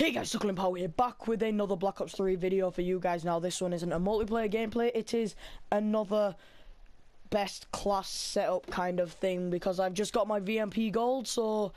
Hey guys, Duckling here, back with another Black Ops 3 video for you guys. Now this one isn't a multiplayer gameplay, it is another best class setup kind of thing, because I've just got my VMP gold, so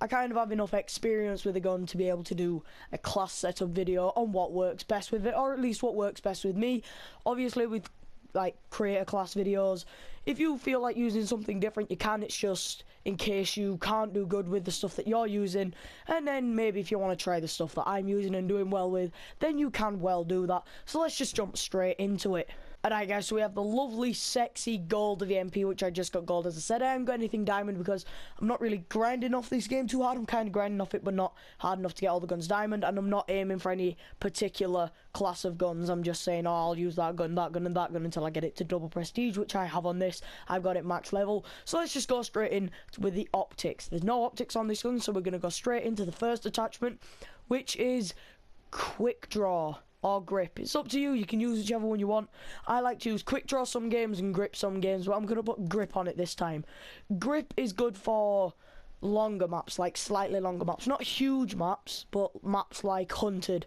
I kind of have enough experience with the gun to be able to do a class setup video on what works best with it, or at least what works best with me. Obviously with like creator class videos, if you feel like using something different you can. It's just in case you can't do good with the stuff that you're using, and then maybe if you want to try the stuff that I'm using and doing well with, then you can well do that. So let's just jump straight into it. Alright guys, so we have the lovely sexy gold of the MP, which I just got gold. As I said, I haven't got anything diamond because I'm not really grinding off this game too hard. I'm kind of grinding off it, but not hard enough to get all the guns diamond, and I'm not aiming for any particular class of guns. I'm just saying, oh, I'll use that gun, and that gun until I get it to double prestige, which I have on this. I've got it max level. So let's just go straight in with the optics. There's no optics on this gun, so we're going to go straight into the first attachment, which is quick draw or grip. It's up to you. You can use whichever one you want. I like to use quick draw some games and grip some games, but I'm going to put grip on it this time. Grip is good for longer maps, like slightly longer maps. Not huge maps, but maps like Hunted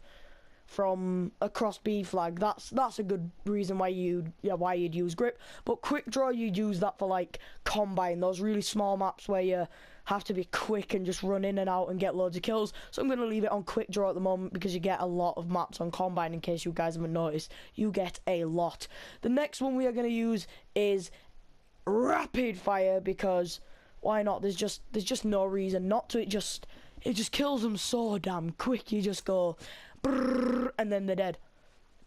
from across B flag. That's a good reason why you'd use grip. But quick draw, you'd use that for like Combine, those really small maps where you have to be quick and just run in and out and get loads of kills. So I'm going to leave it on quick draw at the moment, because you get a lot of maps on Combine. In case you guys haven't noticed, you get a lot. The next one we are going to use is rapid fire, because why not? There's just no reason not to. It just kills them so damn quick. You just go brrr, and then they're dead,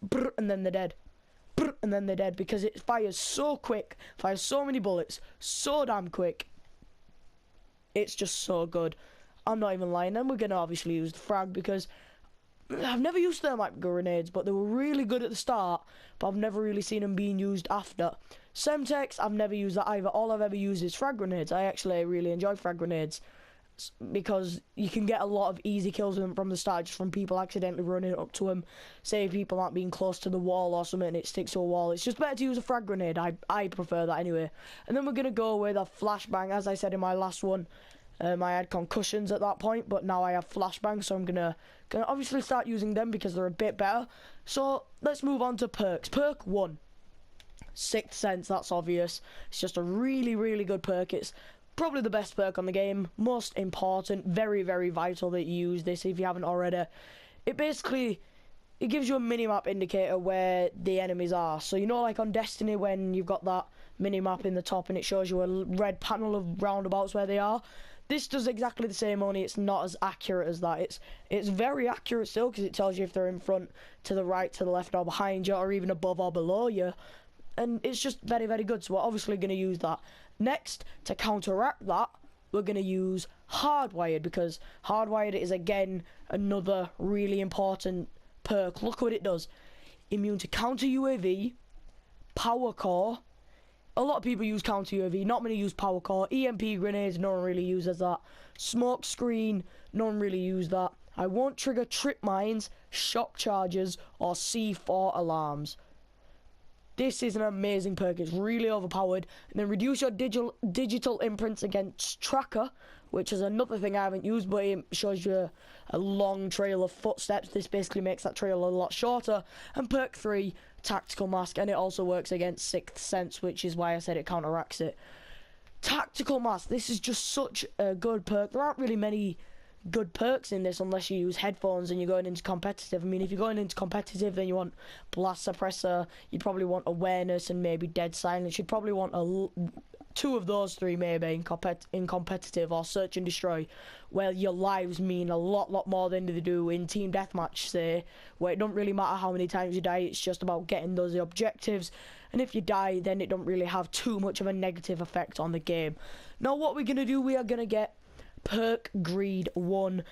brrr, and then they're dead, brrr, and then they're dead, because it fires so quick, fires so many bullets so damn quick. It's just so good. I'm not even lying. Then we're gonna obviously use the frag, because I've never used thermite grenades, but they were really good at the start, but I've never really seen them being used after. Semtex, I've never used that either. All I've ever used is frag grenades. I actually really enjoy frag grenades, because you can get a lot of easy kills with them from the start, just from people accidentally running up to them. Say people aren't being close to the wall or something and it sticks to a wall, it's just better to use a frag grenade. I prefer that anyway. And then we're going to go with a flashbang. As I said in my last one, I had concussions at that point, but now I have flashbangs, so I'm gonna obviously start using them because they're a bit better. So let's move on to perks. Perk 1, Sixth Sense. That's obvious. It's just a really good perk. It's probably the best perk on the game, most important, very vital that you use this if you haven't already. It gives you a minimap indicator where the enemies are. So you know, like on Destiny, when you've got that minimap in the top and it shows you a red panel of roundabouts where they are. This does exactly the same, only it's not as accurate as that. It's very accurate still, because it tells you if they're in front, to the right, to the left, or behind you, or even above or below you. And it's just very good, so we're obviously going to use that. Next, to counteract that, we're going to use Hardwired, because Hardwired is again another really important perk. Look what it does. Immune to counter UAV, power core. A lot of people use counter UAV, not many use power core. EMP grenades, no one really uses that. Smoke screen, no one really use that. I won't trigger trip mines, shock charges, or C4 alarms. This is an amazing perk. It's really overpowered. And then reduce your digital imprints against tracker, which is another thing I haven't used, but it shows you a long trail of footsteps. This basically makes that trail a lot shorter. And perk 3, Tactical Mask, and it also works against Sixth Sense, which is why I said it counteracts it. Tactical Mask, this is just such a good perk. There aren't really many good perks in this unless you use headphones and you're going into competitive. I mean, if you're going into competitive, then you want blast suppressor, you probably want awareness, and maybe dead silence. You'd probably want two of those three maybe in competitive, or search and destroy, where your lives mean a lot more than they do in team deathmatch, say, where it don't really matter how many times you die, it's just about getting those objectives, and if you die, then it don't really have too much of a negative effect on the game. Now what we're gonna do, we are gonna get perk greed 1,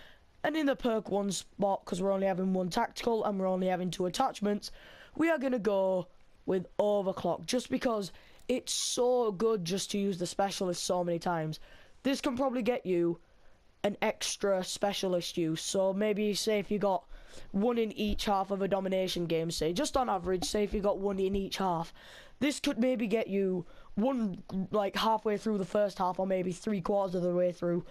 and in the perk 1 spot, because we're only having one tactical and we're only having 2 attachments, we are going to go with overclock, just because it's so good just to use the specialist so many times. This can probably get you an extra specialist use. So maybe say if you got one in each half of a domination game, say just on average, say if you got one in each half, this could maybe get you one like halfway through the first half, or maybe 3/4 of the way through,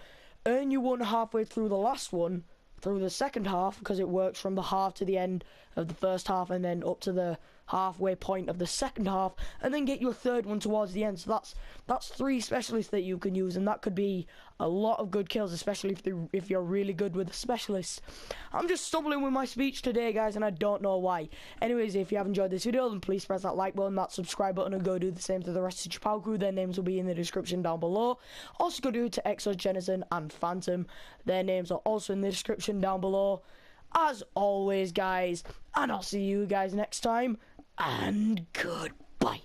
earn you one halfway through the last one, through the second half, because it works from the half to the end of the first half and then up to the halfway point of the second half, and then get your third one towards the end. So that's 3 specialists that you can use, and that could be a lot of good kills, especially if you're really good with the specialists. I'm just stumbling with my speech today, guys, and I don't know why. Anyways, if you have enjoyed this video, then please press that like button, that subscribe button, and go do the same to the rest of the Chapow crew. Their names will be in the description down below. Also go do it to ExoGenerzon and Phantom. Their names are also in the description down below. As always, guys, and I'll see you guys next time, and goodbye.